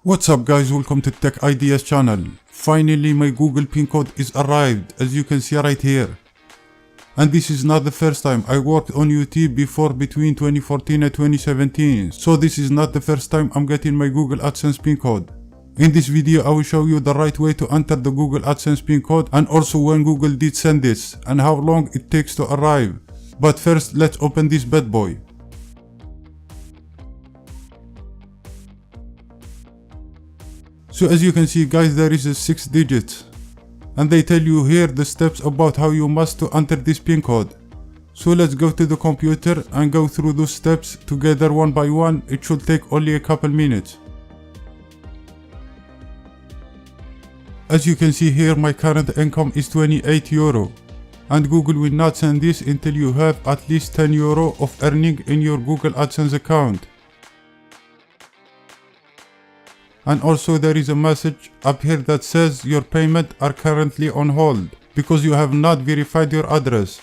What's up guys, welcome to Tech Ideas channel. Finally my Google pin code is arrived, as you can see right here. And this is not the first time. I worked on YouTube before between 2014 and 2017. So this is not the first time I'm getting my Google AdSense pin code. In this video I will show you the right way to enter the Google AdSense pin code and also when Google did send this and how long it takes to arrive. But first let's open this bad boy. So as you can see guys, there is a 6 digits. And they tell you here the steps about how you must to enter this pin code. So let's go to the computer and go through those steps together one by one. It should take only a couple minutes. As you can see here, my current income is 28 euro. And Google will not send this until you have at least 10 euro of earning in your Google AdSense account. And also there is a message up here that says your payment are currently on hold because you have not verified your address.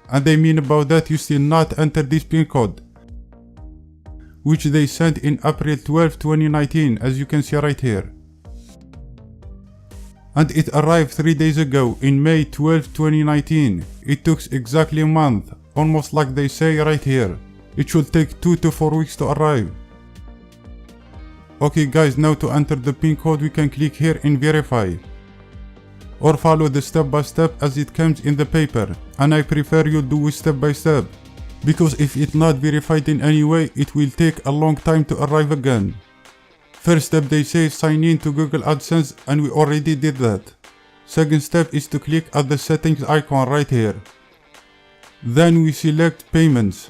And they mean about that you still not enter this pin code, which they sent in April 12, 2019, as you can see right here. And it arrived 3 days ago in May 12, 2019. It took exactly a month, almost like they say right here. It should take 2 to 4 weeks to arrive. Okay guys, now to enter the pin code we can click here in verify. Or follow the step by step as it comes in the paper. And I prefer you do it step by step. Because if it's not verified in any way, it will take a long time to arrive again. First step they say sign in to Google AdSense and we already did that. Second step is to click at the settings icon right here. Then we select payments.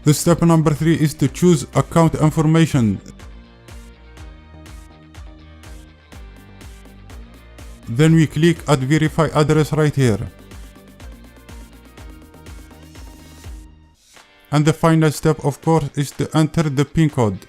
The step number 3 is to choose account information. Then we click at verify address right here. And the final step of course is to enter the pin code.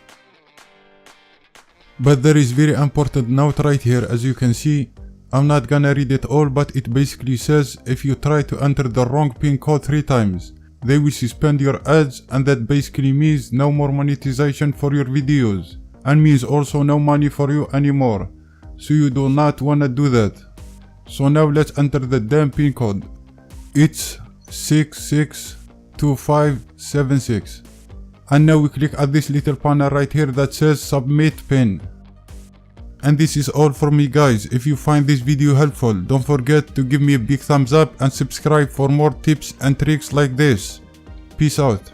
But there is very important note right here, as you can see. I'm not gonna read it all, but it basically says if you try to enter the wrong pin code 3 times, they will suspend your ads, and that basically means no more monetization for your videos, and means also no money for you anymore. So you do not wanna do that. So now let's enter the damn pin code. It's 662576. And now we click at this little panel right here that says submit pin. And this is all for me guys. If you find this video helpful, don't forget to give me a big thumbs up and subscribe for more tips and tricks like this. Peace out.